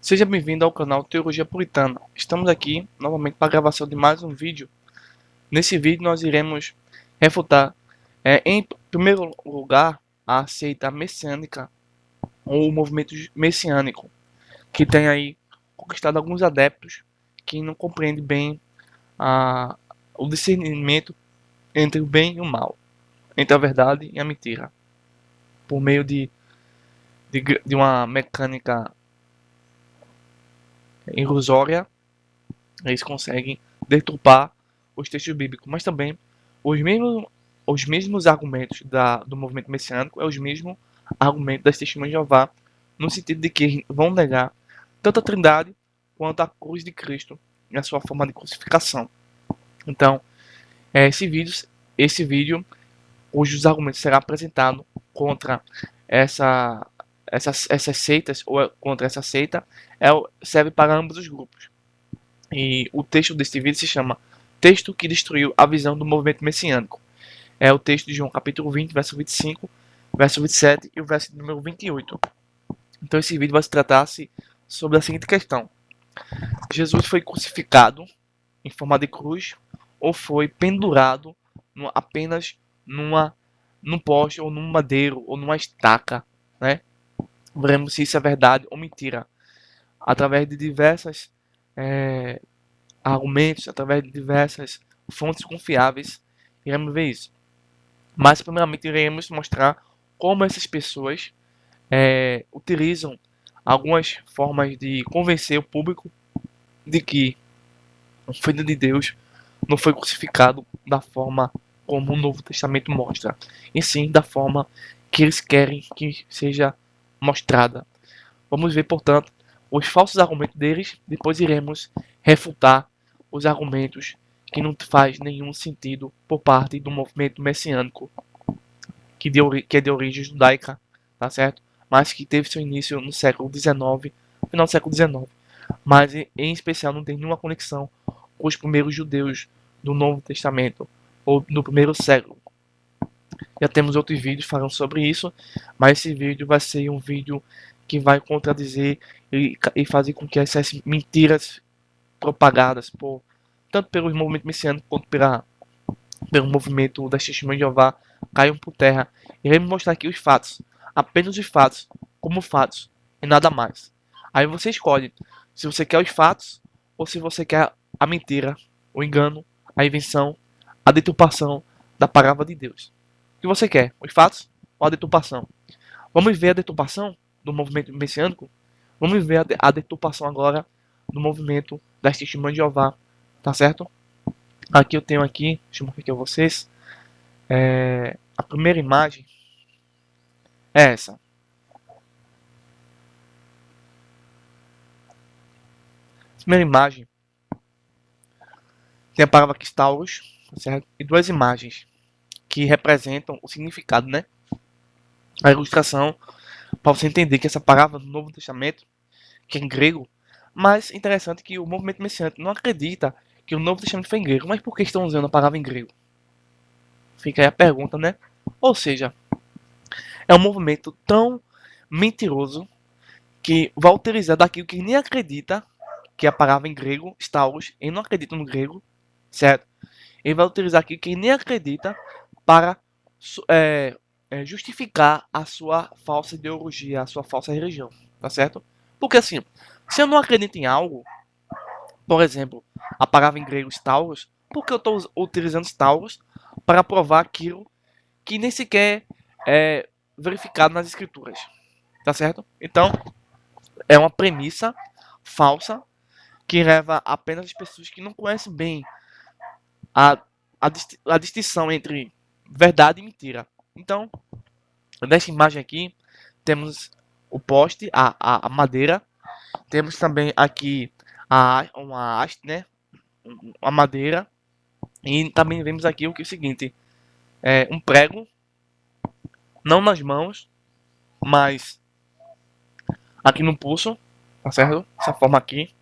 Seja bem-vindo ao canal Teologia Puritana. Estamos aqui novamente para a gravação de mais um vídeo. Nesse vídeo nós iremos refutar, em primeiro lugar, a seita messiânica ou o movimento messiânico, que tem aí conquistado alguns adeptos que não compreendem bem o discernimento entre o bem e o mal, entre a verdade e a mentira, por meio de uma mecânica ilusória. Eles conseguem deturpar os textos bíblicos, mas também os mesmos, os mesmos argumentos do movimento messiânico é os mesmos argumentos das testemunhas de Jeová, no sentido de que vão negar tanto a Trindade quanto a cruz de Cristo e a sua forma de crucificação. Então, esse vídeo, cujos argumentos será apresentado contra essas seitas ou contra essa seita, serve para ambos os grupos. E o texto deste vídeo se chama Texto que destruiu a visão do movimento messiânico. É o texto de João capítulo 20, verso 25, verso 27 e o verso número 28. Então esse vídeo vai se tratar sobre a seguinte questão: Jesus foi crucificado em forma de cruz ou foi pendurado apenas num poste ou num madeiro ou numa estaca, né? Veremos se isso é verdade ou mentira através de diversas é, argumentos, através de diversas fontes confiáveis, iremos ver isso. Mas, primeiramente, iremos mostrar como essas pessoas utilizam algumas formas de convencer o público de que o Filho de Deus não foi crucificado da forma como o Novo Testamento mostra, e sim da forma que eles querem que seja mostrada. Vamos ver, portanto, os falsos argumentos deles, depois iremos refutar os argumentos que não faz nenhum sentido por parte do movimento messiânico, que é de origem judaica, tá certo? Mas que teve seu início no século XIX, final do século XIX. Mas, em especial, não tem nenhuma conexão com os primeiros judeus do Novo Testamento, ou do primeiro século. Já temos outros vídeos falando sobre isso, mas esse vídeo vai ser um vídeo que vai contradizer e fazer com que essas mentiras propagadas tanto pelo movimento messiânico quanto pelo movimento das testemunhas de Jeová caiam por terra. Iremos mostrar aqui os fatos, apenas os fatos, como fatos, e nada mais. Aí você escolhe se você quer os fatos ou se você quer a mentira, o engano, a invenção, a deturpação da palavra de Deus. O que você quer? Os fatos ou a deturpação? Vamos ver a deturpação do movimento messiânico? Vamos ver a deturpação agora do movimento das testemunhas de Jeová, tá certo? Aqui eu tenho aqui, deixa eu mostrar aqui a vocês, a primeira imagem é essa. A primeira imagem tem a palavra Cristauros, certo? E duas imagens que representam o significado, né? A ilustração, para você entender que essa palavra do Novo Testamento, que é em grego, mas interessante que o movimento messiânico não acredita que o Novo Testamento foi em grego. Mas por que estão usando a palavra em grego? Fica aí a pergunta, né? Ou seja, é um movimento tão mentiroso que vai utilizar daquilo que nem acredita, que é a palavra em grego, stauros, ele não acredita no grego, certo? Ele vai utilizar aquilo que ele nem acredita para justificar a sua falsa ideologia, a sua falsa religião, tá certo? Porque assim, se eu não acredito em algo, por exemplo, a palavra em grego stauros, por que eu estou utilizando stauros para provar aquilo que nem sequer é verificado nas escrituras, tá certo? Então, é uma premissa falsa que leva apenas as pessoas que não conhecem bem a, a distinção entre verdade e mentira. Então, nessa imagem aqui, temos o poste, a madeira, temos também aqui uma haste, né? A madeira, e também vemos aqui o que é o seguinte: um prego, não nas mãos, mas aqui no pulso, tá certo? Dessa forma aqui.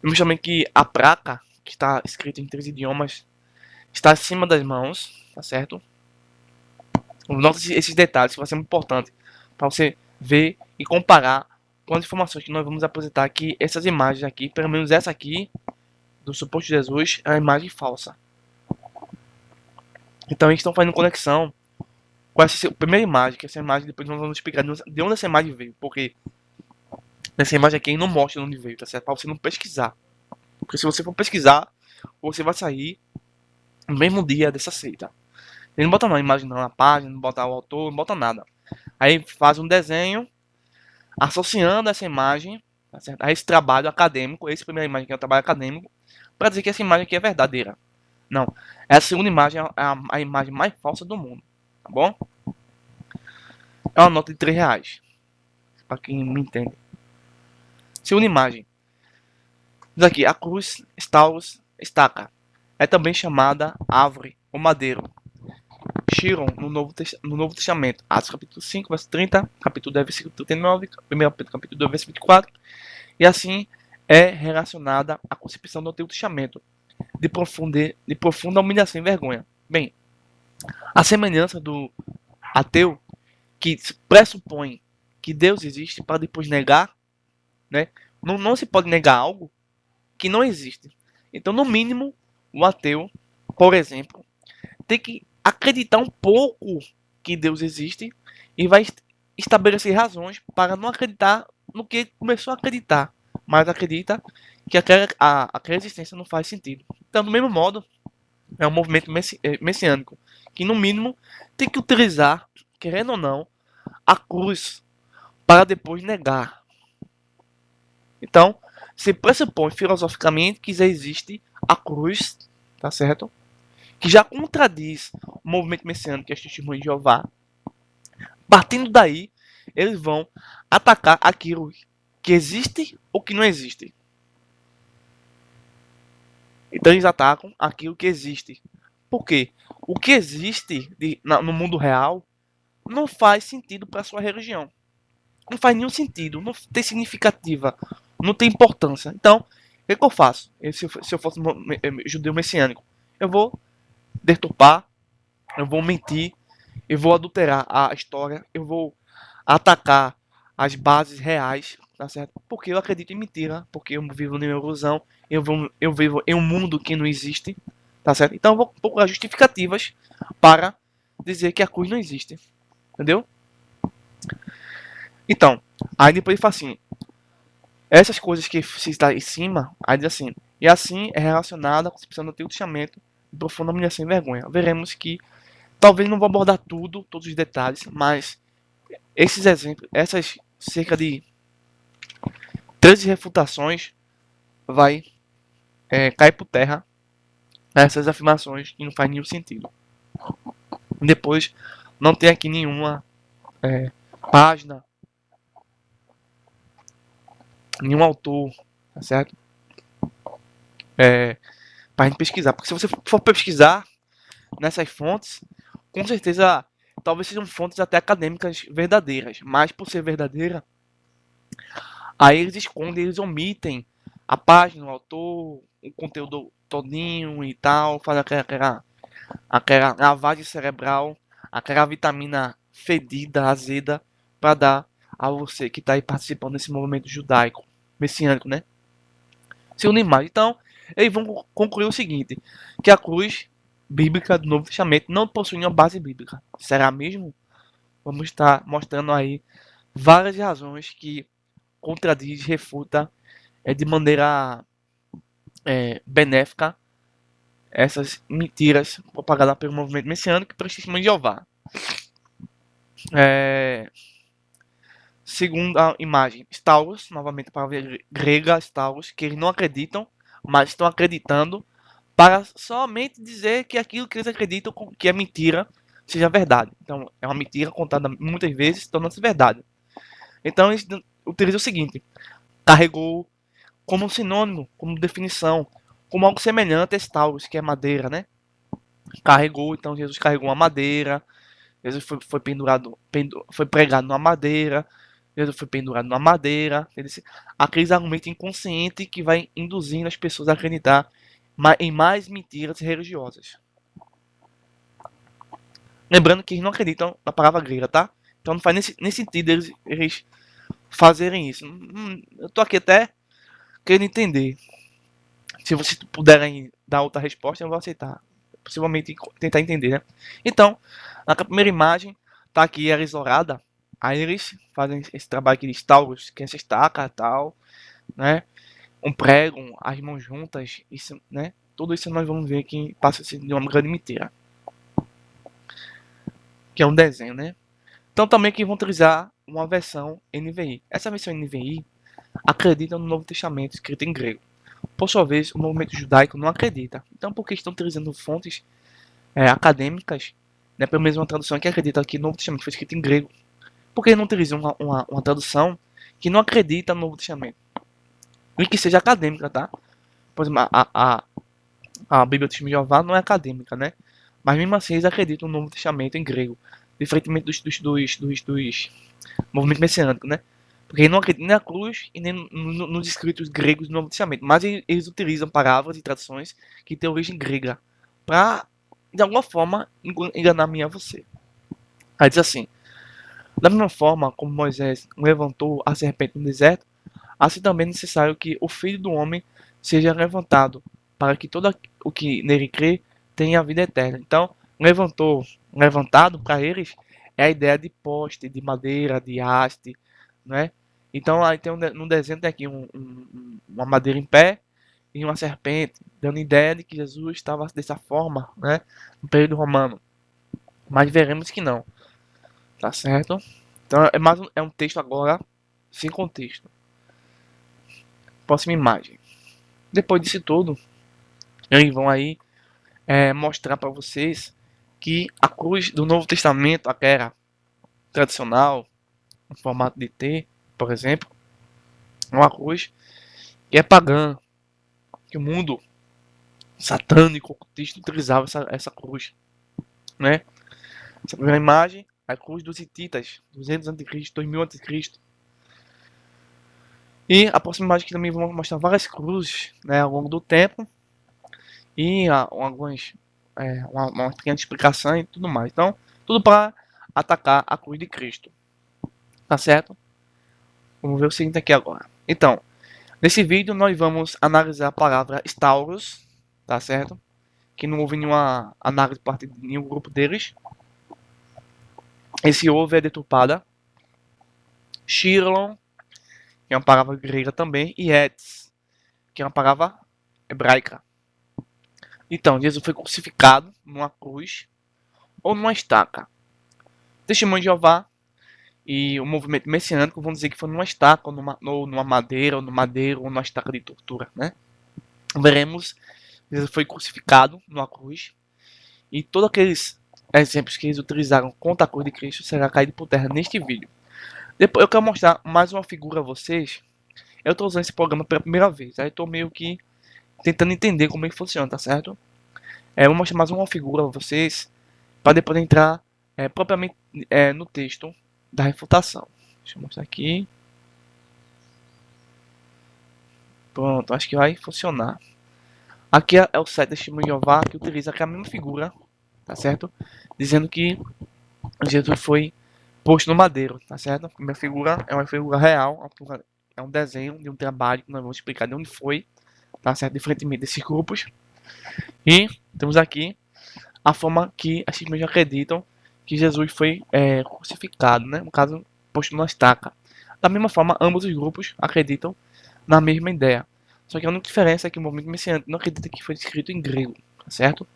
Vemos também que a placa, que está escrita em 3 idiomas, está acima das mãos, tá certo? Nota esses detalhes que vai ser muito importante para você ver e comparar com as informações que nós vamos apresentar que essas imagens aqui, pelo menos essa aqui, do suposto Jesus, é uma imagem falsa. Então eles estão fazendo conexão com essa primeira imagem, que essa imagem depois nós vamos explicar de onde essa imagem veio, porque nessa imagem aqui não mostra de onde veio, tá certo? Para você não pesquisar. Porque se você for pesquisar, você vai sair no mesmo dia dessa seita. Ele não bota uma imagem na página, não bota o autor, não bota nada. Aí faz um desenho associando essa imagem, tá certo? A esse trabalho acadêmico, essa primeira imagem que é um trabalho acadêmico, para dizer que essa imagem aqui é verdadeira. Não. Essa segunda imagem é a imagem mais falsa do mundo. Tá bom? É uma nota de R$ 3. Para quem me entende. Segunda imagem. Diz aqui, a cruz Staurus estaca. É também chamada árvore ou madeiro. Chiron no Novo Testamento. Atos capítulo 5, verso 30, capítulo 10, versículo 39, 1 Pedro capítulo 2, versículo 24. E assim é relacionada à concepção do Antigo Testamento, de profunda humilhação e vergonha. Bem, a semelhança do ateu, que pressupõe que Deus existe para depois negar, né? Não se pode negar algo que não existe. Então, no mínimo, o ateu, por exemplo, tem que acreditar um pouco que Deus existe e vai estabelecer razões para não acreditar no que começou a acreditar, mas acredita que aquela existência não faz sentido. Então, do mesmo modo, é um movimento messiânico que, no mínimo, tem que utilizar, querendo ou não, a cruz para depois negar. Então, se pressupõe filosoficamente que já existe a cruz, tá certo? Que já contradiz o movimento messiânico que é testemunho de Jeová. Partindo daí, eles vão atacar aquilo que existe ou que não existe. Então eles atacam aquilo que existe. Por quê? O que existe no mundo real não faz sentido para a sua religião. Não faz nenhum sentido, não tem significativa, não tem importância. Então, o que eu faço? Se eu fosse judeu messiânico, eu vou deturpar, eu vou mentir, eu vou adulterar a história, eu vou atacar as bases reais, tá certo? Porque eu acredito em mentira, porque eu vivo em uma ilusão, eu vivo em um mundo que não existe, tá certo? Então eu vou procurar justificativas para dizer que a cruz não existe, entendeu? Então, aí depois ele fala assim, essas coisas que se está em cima, aí diz assim, e assim é relacionada à concepção do Antigo Testamento de profunda humilhação e vergonha. Veremos que talvez não vou abordar tudo, todos os detalhes, mas esses exemplos, essas cerca de 13 refutações vai cair por terra essas afirmações que não faz nenhum sentido. Depois, não tem aqui nenhuma página, nenhum autor, tá certo? Pra gente pesquisar. Porque se você for pesquisar nessas fontes, com certeza, talvez sejam fontes até acadêmicas verdadeiras. Mas por ser verdadeira, aí eles escondem, eles omitem a página, o autor, o conteúdo todinho e tal, faz aquela lavagem cerebral, aquela vitamina fedida, azeda, para dar a você que está aí participando desse movimento judaico, messiânico, né? Segunda imagem. Então, eles vão concluir o seguinte, que a cruz bíblica do Novo Testamento não possui uma base bíblica. Será mesmo? Vamos estar mostrando aí várias razões que contradiz, refuta de maneira benéfica essas mentiras propagadas pelo movimento messiânico e pelo testemunho de Jeová. É, segunda imagem, Stauros, novamente para palavra grega, Stauros, que eles não acreditam, mas estão acreditando para somente dizer que aquilo que eles acreditam que é mentira seja verdade. Então, é uma mentira contada muitas vezes, tornando-se verdade. Então, eles utilizam o seguinte, carregou como um sinônimo, como definição, como algo semelhante a Stauros, que é madeira, né? Carregou, então Jesus carregou uma madeira, Jesus foi pendurado, foi pregado numa madeira, Jesus foi pendurado numa madeira. Aqueles argumentos inconscientes que vai induzindo as pessoas a acreditar em mais mentiras religiosas. Lembrando que eles não acreditam na palavra grega, tá? Então não faz nem sentido eles fazerem isso? Eu tô aqui até querendo entender. Se vocês puderem dar outra resposta, eu vou aceitar. Possivelmente tentar entender, né? Então, na primeira imagem, tá aqui a isolada. Aí eles fazem esse trabalho aqui de Taurus, que é essa estaca e tal, né? Um prego, as mãos juntas, isso, né? Tudo isso nós vamos ver que passa de uma grande mentira, que é um desenho, né? Então também que vão utilizar uma versão NVI. Essa versão NVI acredita no Novo Testamento escrito em grego. Por sua vez, o movimento judaico não acredita. Então, por que estão utilizando fontes acadêmicas, né, pelo menos uma tradução que acredita que o Novo Testamento foi escrito em grego? Por que não utilizam uma tradução que não acredita no Novo Testamento? E que seja acadêmica, tá? Por exemplo, a Bíblia do Testemunho de Jeová não é acadêmica, né? Mas mesmo assim eles acreditam no Novo Testamento em grego. Diferentemente dos movimentos messiânicos, né? Porque eles não acreditam nem na cruz e nem nos escritos gregos do Novo Testamento. Mas eles utilizam palavras e traduções que têm origem grega. Para, de alguma forma, enganar minha você. Aí diz assim: da mesma forma como Moisés levantou a serpente no deserto, assim também é necessário que o Filho do Homem seja levantado, para que todo o que nele crê tenha a vida eterna. Então, levantado para eles é a ideia de poste, de madeira, de haste, né? Então, aí tem no desenho tem aqui uma madeira em pé e uma serpente, dando ideia de que Jesus estava dessa forma, né? No período romano. Mas veremos que não, tá certo? Então, é um texto agora sem contexto. Próxima imagem. Depois disso tudo, eles vão aí mostrar para vocês que a cruz do Novo Testamento, aquela tradicional, no formato de T, por exemplo, é uma cruz que é pagã, que o mundo satânico, ocultista, utilizava essa cruz, né? Essa primeira imagem, a cruz dos hititas, 200 a.C., 2000 a.C. E a próxima imagem que também vamos mostrar várias cruzes, né, ao longo do tempo e algumas uma pequena explicação e tudo mais. Então, tudo para atacar a cruz de Cristo, tá certo? Vamos ver o seguinte aqui agora. Então, nesse vídeo nós vamos analisar a palavra Stauros, tá certo? Que não houve nenhuma análise por parte de nenhum grupo deles. Esse houve é deturpada. Chiron, que é uma palavra grega também, e Etz, que é uma palavra hebraica. Então, Jesus foi crucificado numa cruz ou numa estaca. Testemunho de Jeová e o movimento messiânico vão dizer que foi numa estaca, ou numa madeira, ou no madeiro, ou numa estaca de tortura, né? Veremos que Jesus foi crucificado numa cruz e todos aqueles exemplos que eles utilizaram contra a cruz de Cristo será caído por terra neste vídeo. Depois eu quero mostrar mais uma figura a vocês. Eu estou usando esse programa pela primeira vez, aí estou meio que tentando entender como ele funciona, tá certo? Eu vou mostrar mais uma figura a vocês para depois entrar propriamente no texto da refutação. Deixa eu mostrar aqui. Pronto, acho que vai funcionar. Aqui é o site da Testemunho de Jeová que utiliza aqui a mesma figura, tá certo? Dizendo que Jesus foi posto no madeiro, tá certo? A primeira figura é uma figura real, é um desenho de um trabalho que nós vamos explicar de onde foi, tá certo? Diferentemente desses grupos. E temos aqui a forma que as testemunhas acreditam que Jesus foi crucificado, né? No caso, posto numa estaca. Da mesma forma, ambos os grupos acreditam na mesma ideia. Só que a única diferença é que o movimento messiânico não acredita que foi escrito em grego, tá certo?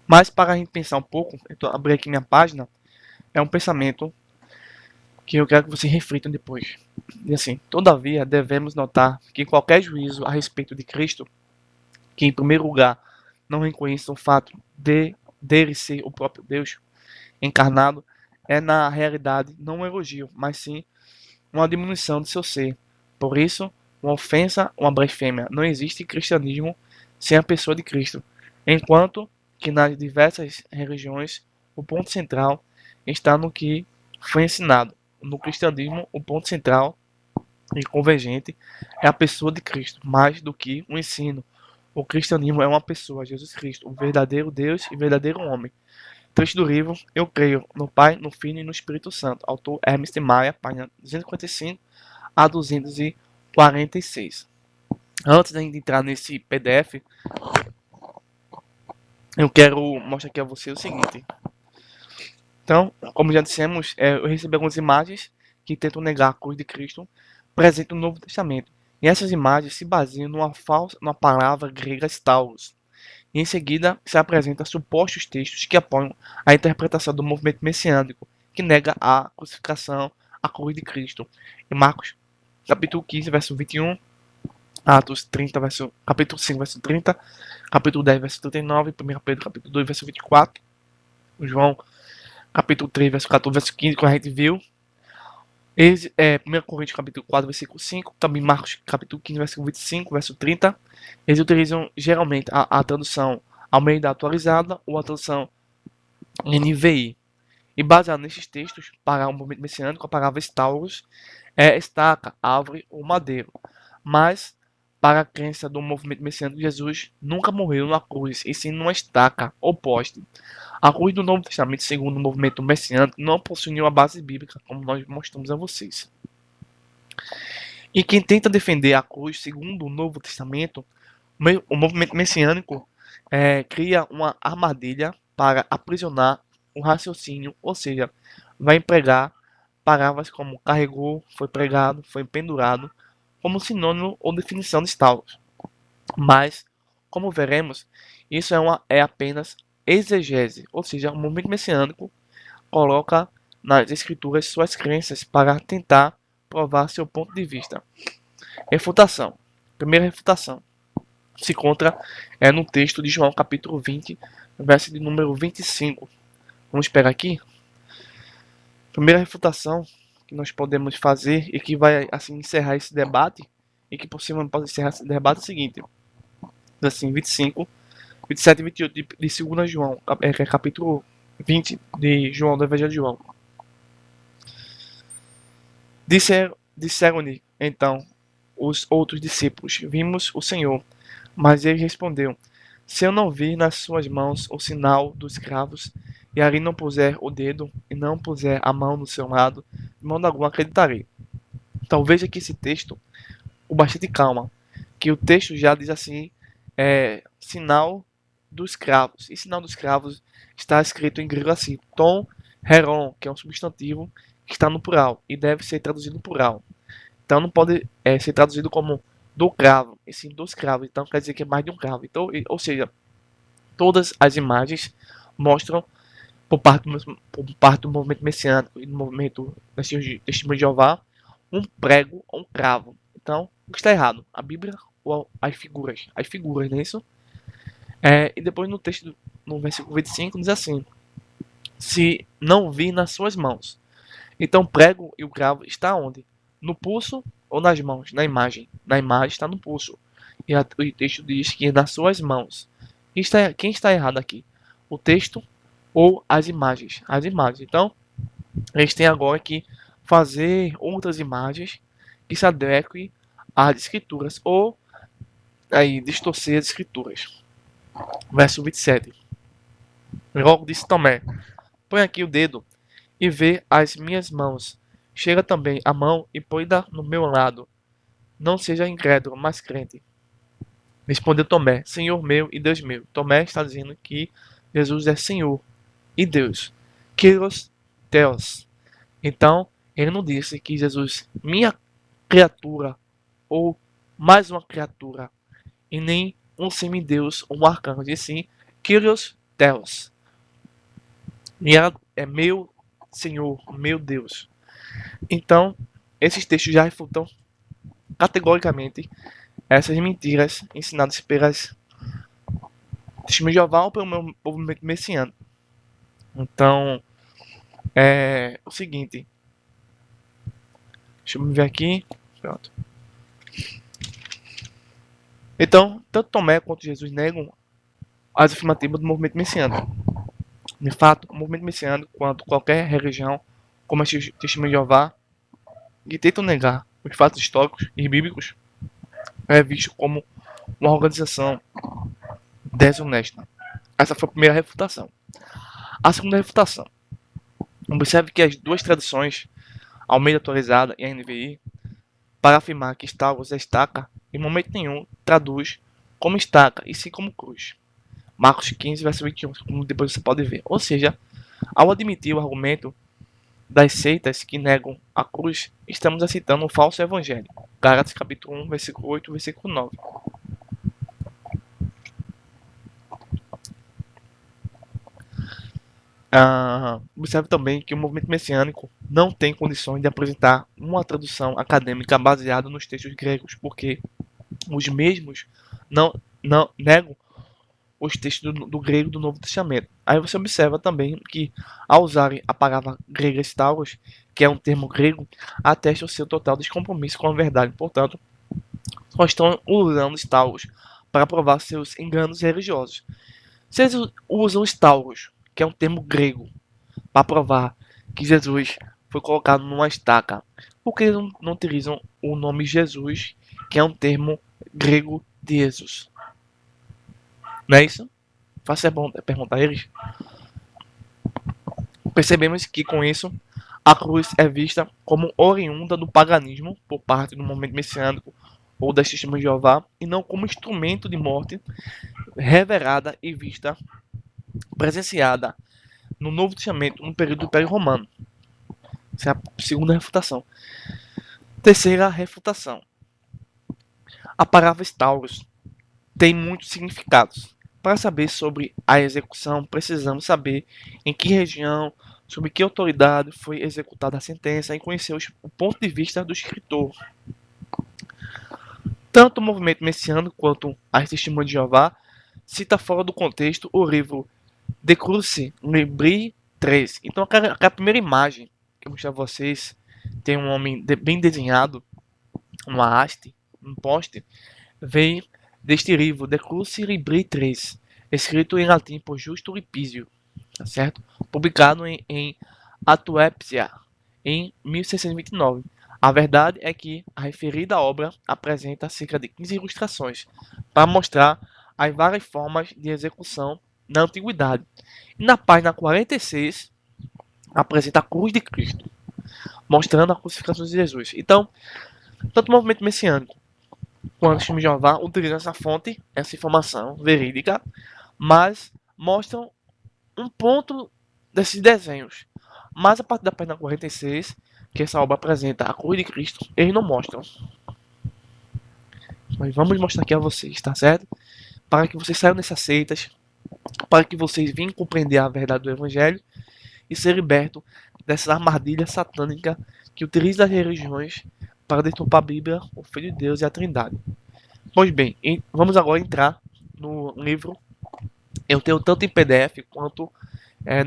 Mas para a gente pensar um pouco, eu tô abrindo aqui minha página, é um pensamento que eu quero que vocês reflitam depois. E assim, todavia, devemos notar que qualquer juízo a respeito de Cristo, que em primeiro lugar não reconheça o fato de dele ser o próprio Deus encarnado, é na realidade não um elogio, mas sim uma diminuição do seu ser. Por isso, uma ofensa, uma blasfêmia. Não existe cristianismo sem a pessoa de Cristo, enquanto que nas diversas religiões o ponto central está no que foi ensinado. No cristianismo, o ponto central e convergente é a pessoa de Cristo, mais do que o ensino. O cristianismo é uma pessoa, Jesus Cristo, o verdadeiro Deus e verdadeiro homem. Trecho do livro Eu Creio no Pai, no Filho e no Espírito Santo. Autor Hermes de Maia, página 255 a 246. Antes de entrar nesse PDF, eu quero mostrar aqui a você o seguinte. Então, como já dissemos, eu recebi algumas imagens que tentam negar a cruz de Cristo presente no Novo Testamento. E essas imagens se baseiam numa palavra grega stauros. E em seguida se apresenta supostos textos que apoiam a interpretação do movimento messiânico, que nega a crucificação, a cruz de Cristo. Em Marcos, capítulo 15, verso 21, Atos 30, capítulo 5, verso 30, capítulo 10, verso 39, 1 Pedro, capítulo 2, verso 24, João, capítulo 3, verso 14, verso 15, como a gente viu. 1 Coríntios, capítulo 4, versículo 5, também Marcos, capítulo 15, versículo 25, verso 30. Eles utilizam geralmente a tradução Almeida atualizada ou a tradução NVI. E baseado nesses textos, para o movimento messiânico, a palavra stauros é estaca, árvore ou madeiro. Mas, para a crença do movimento messiânico, Jesus nunca morreu na cruz, e sim numa estaca ou poste. A cruz do Novo Testamento, segundo o movimento messiânico, não possui nenhuma base bíblica, como nós mostramos a vocês. E quem tenta defender a cruz, segundo o Novo Testamento, o movimento messiânico cria uma armadilha para aprisionar o raciocínio, ou seja, vai empregar palavras como carregou, foi pregado, foi pendurado, como sinônimo ou definição de Stauros. Mas, como veremos, isso é apenas exegese, ou seja, o movimento messiânico coloca nas escrituras suas crenças para tentar provar seu ponto de vista. Refutação. Primeira refutação se encontra no texto de João capítulo 20, verso de número 25. Vamos pegar aqui. Primeira refutação que nós podemos fazer e que vai assim encerrar esse debate e que por cima pode encerrar esse debate é o seguinte. Assim, 25, 27 e 28 de 2 João, capítulo 20 de João, do Evangelho de João. Disseram-lhe então os outros discípulos: Vimos o Senhor. Mas ele respondeu: Se eu não vir nas suas mãos o sinal dos cravos, e ali não puser o dedo, e não puser a mão no seu lado, de modo algum acreditarei. Então veja que esse texto, com bastante calma, que o texto já diz assim, sinal dos cravos. E sinal dos cravos está escrito em grego assim, ton heron, que é um substantivo que está no plural, e deve ser traduzido no plural. Então não pode ser traduzido como do cravo, e sim dos cravos. Então quer dizer que é mais de um cravo. Então, ou seja, todas as imagens mostram por parte do movimento messiânico e do movimento Testemunho de Jeová um prego ou um cravo. Então, o que está errado? A Bíblia ou as figuras? As figuras, não é isso? E depois no texto, no versículo 25, diz assim: Se não vir nas suas mãos. Então, o prego e o cravo está onde? No pulso ou nas mãos? Na imagem. Na imagem está no pulso. E o texto diz que é nas suas mãos. Quem está errado aqui? O texto ou as imagens? As imagens. Então, eles têm agora que fazer outras imagens que se adequem às escrituras ou aí distorcer as escrituras. Verso 27. Logo disse Tomé: Põe aqui o dedo e vê as minhas mãos. Chega também a mão e põe-a no meu lado. Não seja incrédulo, mas crente. Respondeu Tomé: Senhor meu e Deus meu. Tomé está dizendo que Jesus é Senhor e Deus. Kyrios Theos. Então, ele não disse que Jesus, minha criatura, ou mais uma criatura, e nem um semideus ou um arcanjo, e sim Kyrios Theos. E é meu Senhor, meu Deus. Então, esses textos já refutam categoricamente essas mentiras ensinadas pelas testemunhas de Jeová ou pelo meu movimento messiânico. Então, é o seguinte. Deixa eu ver aqui. Pronto. Então, tanto Tomé quanto Jesus negam as afirmativas do movimento messiânico. De fato, o movimento messiânico, quanto qualquer religião, como as testemunhas de Jeová, que tentam negar os fatos históricos e bíblicos, é visto como uma organização desonesta. Essa foi a primeira refutação. A segunda refutação. Observe que as duas traduções, Almeida Atualizada e a NVI, para afirmar que Star Wars é estaca, em momento nenhum traduz como estaca e sim como cruz. Marcos 15, verso 21, como depois você pode ver. Ou seja, ao admitir o argumento das seitas que negam a cruz, estamos aceitando um falso evangelho. Gálatas capítulo 1, versículo 8, versículo 9. Observe também que o movimento messiânico não tem condições de apresentar uma tradução acadêmica baseada nos textos gregos, porque os mesmos não negam os textos do grego do Novo Testamento. Aí você observa também que, ao usarem a palavra grega stauros, que é um termo grego, atesta o seu total descompromisso com a verdade. Portanto, só estão usando stauros para provar seus enganos religiosos. Se eles usam stauros, que é um termo grego, para provar que Jesus foi colocado numa estaca, por que eles não utilizam o nome Jesus, que é um termo grego de Jesus? Não é isso? Faça a pergunta a eles. Percebemos que com isso a cruz é vista como oriunda do paganismo por parte do movimento messiânico ou das testemunhas de Jeová e não como instrumento de morte reverada e vista presenciada no Novo Testamento no período do Império Romano. Essa é a segunda refutação. Terceira refutação. A palavra Stauros tem muitos significados. Para saber sobre a execução, precisamos saber em que região, sob que autoridade foi executada a sentença e conhecer o ponto de vista do escritor. Tanto o movimento messiânico quanto as testemunhas de Jeová cita fora do contexto o livro De Cruce Libri 3. Então, aquela primeira imagem que eu mostrei a vocês tem um homem bem desenhado, uma haste, um poste, vem deste livro, De Cruce Libri 3, escrito em latim por Justo Lipísio, tá certo? Publicado em Atuépsia, em 1629. A verdade é que a referida obra apresenta cerca de 15 ilustrações para mostrar as várias formas de execução na antiguidade. E na página 46 apresenta a cruz de Cristo, mostrando a crucificação de Jesus. Então, tanto o movimento messiânico quanto o filme de Jeová utilizam essa fonte, essa informação verídica, mas mostram um ponto desses desenhos. Mas a partir da página 46, que essa obra apresenta a cruz de Cristo, eles não mostram. Mas vamos mostrar aqui a vocês, tá certo? Para que vocês saiam dessas seitas, para que vocês venham compreender a verdade do Evangelho e ser libertos dessa armadilha satânica que utiliza as religiões para deturpar a Bíblia, o Filho de Deus e a Trindade. Pois bem, vamos agora entrar no livro. Eu tenho tanto em PDF quanto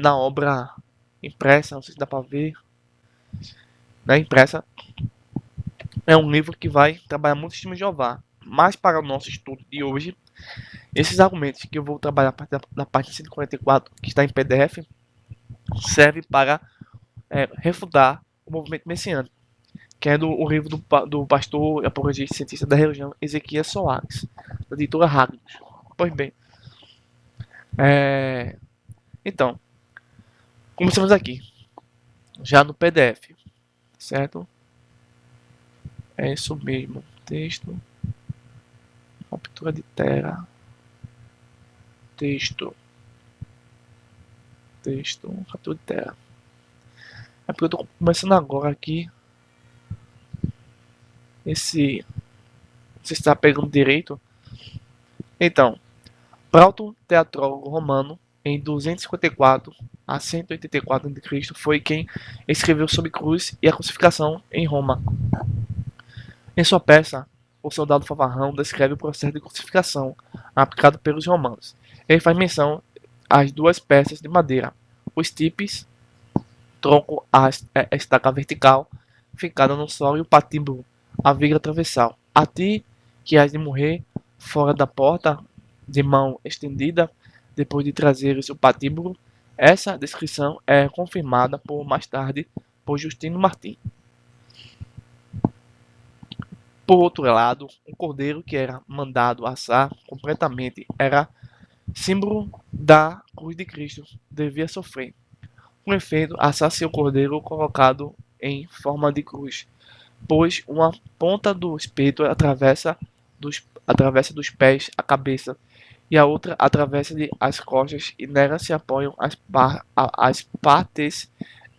na obra impressa, não sei se dá para ver. Na impressa é um livro que vai trabalhar muito o sistema de Jeová. Mas para o nosso estudo de hoje, esses argumentos que eu vou trabalhar a partir da página 144, que está em PDF, serve para refutar o movimento messiânico, que é o livro do pastor apologista e cientista da religião Ezequias Soares, da editora Hagnos. Pois bem, é, então, começamos aqui, já no PDF, certo? É isso mesmo, texto, captura de tela, texto, captura de tela. É porque eu tô começando agora aqui, esse, você está pegando direito. Então, Plauto, teatrólogo romano, em 254 a 184 a.C., foi quem escreveu sobre cruz e a crucificação em Roma. Em sua peça, O Soldado Fanfarrão descreve o processo de crucificação aplicado pelos romanos. Ele faz menção às duas peças de madeira, os tipes, tronco, a estaca vertical, fincada no solo, e o patíbulo, a viga transversal. A ti, que has de morrer fora da porta, de mão estendida, depois de trazeres o patíbulo. Essa descrição é confirmada mais tarde por Justino Martim. Por outro lado, um cordeiro que era mandado assar completamente era símbolo da cruz de Cristo devia sofrer. Com efeito, assasse o cordeiro colocado em forma de cruz, pois uma ponta do espeto atravessa dos pés a cabeça, e a outra atravessa as costas, e nela se apoiam as partes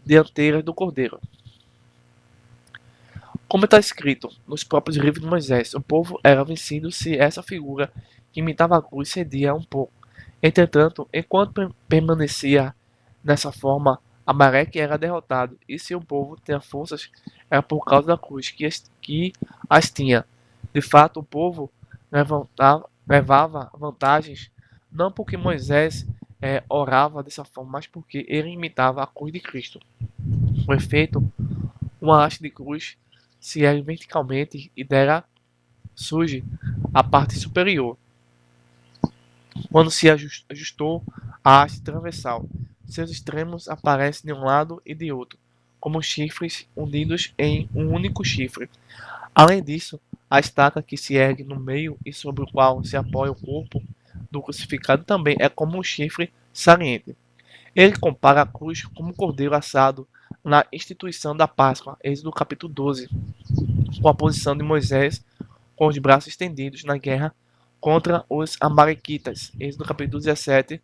dianteiras do cordeiro. Como está escrito nos próprios livros de Moisés, o povo era vencido se essa figura que imitava a cruz cedia um pouco. Entretanto, enquanto permanecia dessa forma, Amaleque era derrotado, e se o povo tinha forças, era por causa da cruz que as tinha. De fato, o povo levava vantagens, não porque Moisés orava dessa forma, mas porque ele imitava a cruz de Cristo. Com efeito, uma haste de cruz se ergue verticalmente e dela surge a parte superior. Quando se ajustou a haste transversal, seus extremos aparecem de um lado e de outro, como chifres unidos em um único chifre. Além disso, a estaca que se ergue no meio e sobre o qual se apoia o corpo do crucificado também é como um chifre saliente. Ele compara a cruz como um cordeiro assado na instituição da Páscoa, Êxodo capítulo 12, com a posição de Moisés com os braços estendidos na guerra contra os Amalequitas, Êxodo capítulo 17,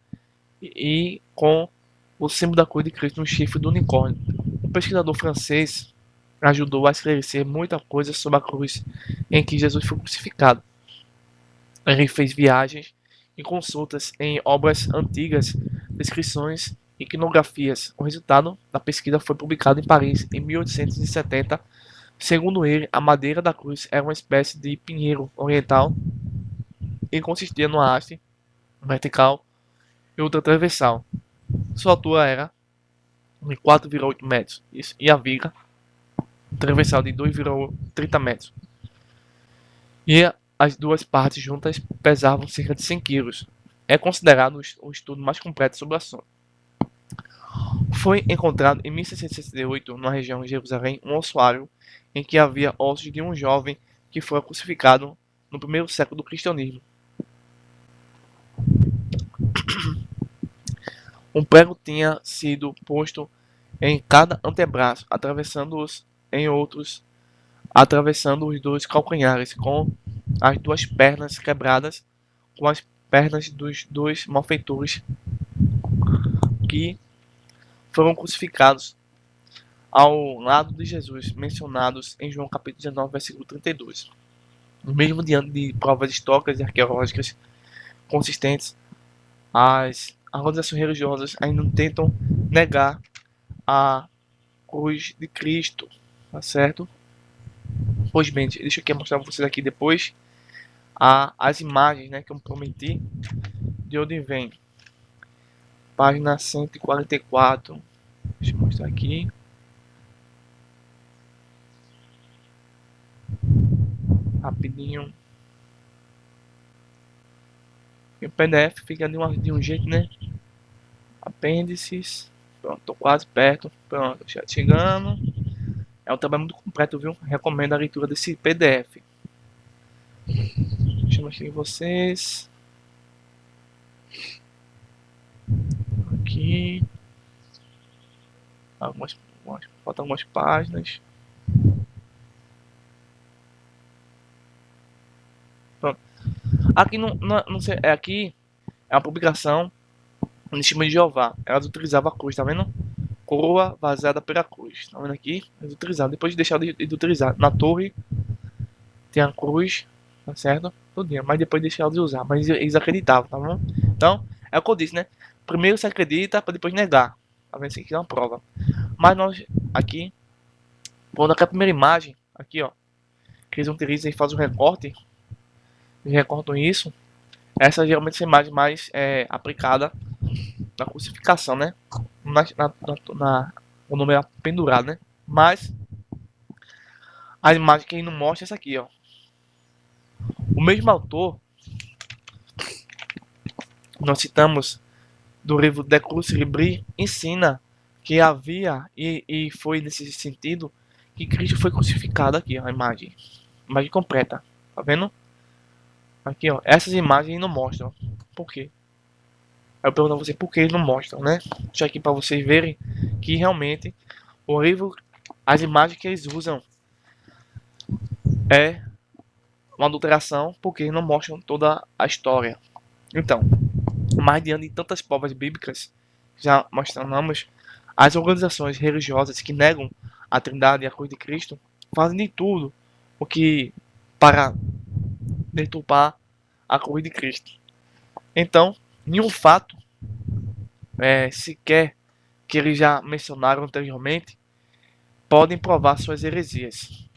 e com o símbolo da cruz de Cristo no chifre do unicórnio. Um pesquisador francês ajudou a esclarecer muita coisa sobre a cruz em que Jesus foi crucificado. Ele fez viagens e consultas em obras antigas, descrições e iconografias. O resultado da pesquisa foi publicado em Paris em 1870. Segundo ele, a madeira da cruz era uma espécie de pinheiro oriental e consistia numa haste vertical e outra transversal. Sua altura era de 4,8 metros e a viga transversal de 2,30 metros. E as duas partes juntas pesavam cerca de 100 quilos. É considerado o estudo mais completo sobre o assunto. Foi encontrado em 1668, na região de Jerusalém, um ossuário em que havia ossos de um jovem que foi crucificado no primeiro século do cristianismo. Um prego tinha sido posto em cada antebraço, atravessando-os em outros, atravessando os dois calcanhares, com as duas pernas quebradas, com as pernas dos dois malfeitores que foram crucificados ao lado de Jesus, mencionados em João capítulo 19, versículo 32. Mesmo diante de provas históricas e arqueológicas consistentes, as organizações religiosas ainda tentam negar a cruz de Cristo, tá certo? Pois bem, deixa eu aqui mostrar para vocês aqui depois as imagens, né, que eu prometi, de onde vem. Página 144. Deixa eu mostrar aqui. Rapidinho. E o PDF fica de um jeito, né? Apêndices. Pronto, tô quase perto. Pronto, já chegando. É um trabalho muito completo, viu? Recomendo a leitura desse PDF. Deixa eu mostrar em vocês. Aqui. Faltam algumas páginas. Pronto. Aqui não sei, aqui é uma publicação no Testemunho de Jeová. Elas utilizavam a cruz, tá vendo? Coroa vazada pela cruz. Tá vendo aqui? Eles utilizavam. Depois de deixar de utilizar. Na torre tem a cruz, tá certo? Tudinho. Mas depois deixaram de usar. Mas eles acreditavam, tá bom? Então, é o que eu disse, né? Primeiro se acredita para depois negar. Tá vendo? Isso aqui é uma prova. Mas nós, aqui, quando aqui a primeira imagem, aqui ó, que eles utilizam e fazem o recorte, eles recortam isso. Essa geralmente é a imagem mais aplicada na crucificação, né? O nome é pendurado, né? Mas a imagem que ele não mostra é essa aqui, ó. O mesmo autor, nós citamos do livro De Cruz Libri, ensina que havia, e foi nesse sentido, que Cristo foi crucificado aqui, ó, a imagem completa, tá vendo? Aqui, ó, essas imagens não mostram. Por quê? Eu pergunto a você por que eles não mostram, né? Deixa aqui para vocês verem que realmente o livro, as imagens que eles usam é uma adulteração, porque eles não mostram toda a história. Então, mas diante de tantas provas bíblicas, já mostramos, as organizações religiosas que negam a Trindade e a cruz de Cristo fazem de tudo o que para deturpar a cruz de Cristo. Então, nenhum fato sequer que eles já mencionaram anteriormente podem provar suas heresias.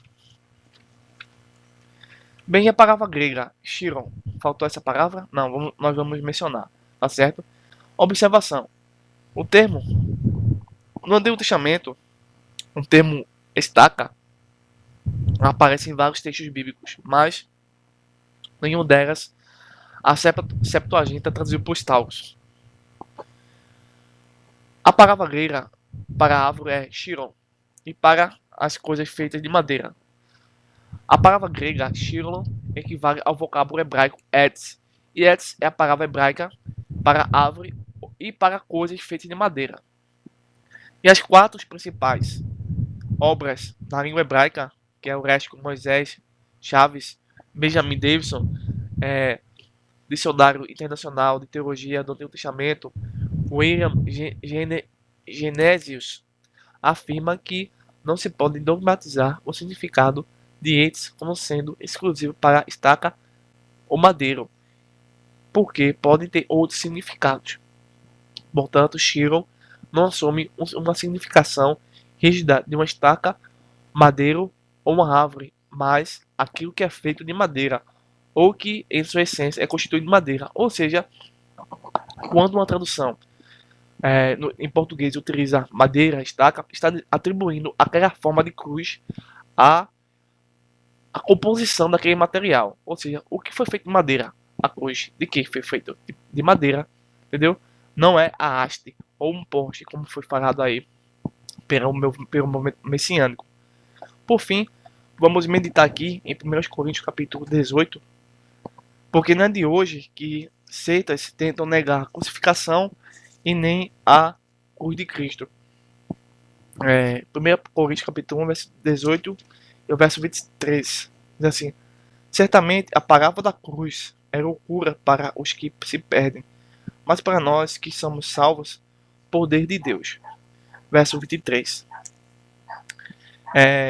Bem, a palavra grega chiron, faltou essa palavra? Não, nós vamos mencionar, tá certo? Observação: o termo no Antigo Testamento, o termo estaca aparece em vários textos bíblicos, mas nenhum delas a Septuaginta traduziu por stalos. A palavra grega para árvore é chiron e para as coisas feitas de madeira. A palavra grega chiron equivale ao vocábulo hebraico etz, e etz é a palavra hebraica para árvore e para coisas feitas de madeira. E as quatro principais obras da língua hebraica, que é o Léxico Moisés, Chaves, Benjamin Davidson, Dicionário Internacional de Teologia do Antigo Testamento, William Genesius, afirma que não se pode dogmatizar o significado de etz como sendo exclusivo para estaca ou madeiro, porque podem ter outros significados. Portanto, Shiro não assume uma significação rígida de uma estaca, madeiro ou uma árvore, mas aquilo que é feito de madeira, ou que em sua essência é constituído de madeira. Ou seja, quando uma tradução em português utiliza madeira, estaca, está atribuindo aquela forma de cruz à, à composição daquele material. Ou seja, o que foi feito de madeira? A cruz de que foi feito? De madeira, entendeu? Não é a haste ou um poste, como foi falado aí pelo movimento messiânico. Por fim, vamos meditar aqui em 1 Coríntios capítulo 18, porque não é de hoje que seitas tentam negar a crucificação e nem a cruz de Cristo. 1 Coríntios capítulo 1, verso 18 e o verso 23. Diz assim: certamente a palavra da cruz é loucura para os que se perdem, mas para nós que somos salvos, poder de Deus. Verso 23.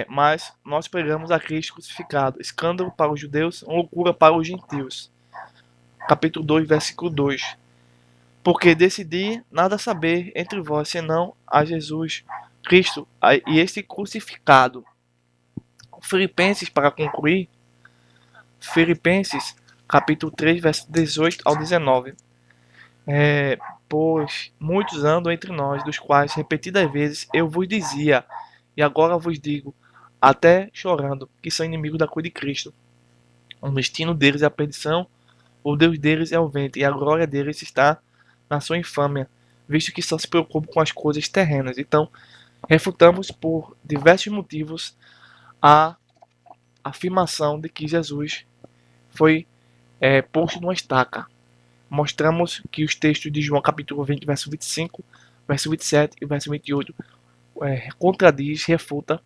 Mas nós pregamos a Cristo crucificado, escândalo para os judeus, loucura para os gentios. Capítulo 2, versículo 2. Porque decidi nada saber entre vós, senão a Jesus Cristo e este crucificado. Filipenses, para concluir, Filipenses, capítulo 3, verso 18 ao 19. Pois muitos andam entre nós, dos quais repetidas vezes eu vos dizia, e agora vos digo, até chorando, que são inimigos da cruz de Cristo. O destino deles é a perdição, o Deus deles é o vento, e a glória deles está na sua infâmia, visto que só se preocupam com as coisas terrenas. Então, refutamos por diversos motivos a afirmação de que Jesus foi posto numa estaca. Mostramos que os textos de João capítulo 20, verso 25, verso 27 e verso 28 contradiz, refuta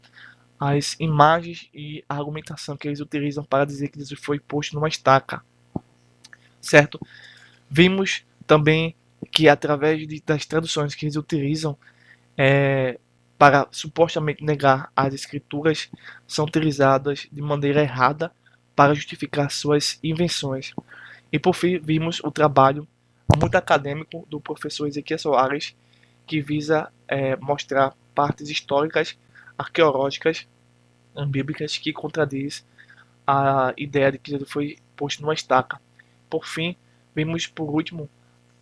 as imagens e a argumentação que eles utilizam para dizer que Jesus foi posto numa estaca, certo? Vimos também que através das traduções que eles utilizam para supostamente negar as escrituras são utilizadas de maneira errada para justificar suas invenções. E por fim, vimos o trabalho muito acadêmico do professor Ezequiel Soares, que visa mostrar partes históricas, arqueológicas, bíblicas, que contradiz a ideia de que Jesus foi posto numa estaca. Por fim, vimos por último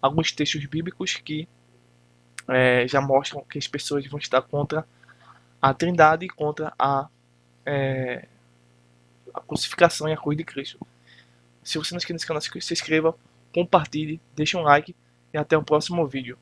alguns textos bíblicos que já mostram que as pessoas vão estar contra a Trindade e contra a crucificação e a cruz de Cristo. Se você não é inscrito nesse canal, se inscreva, compartilhe, deixe um like e até o próximo vídeo.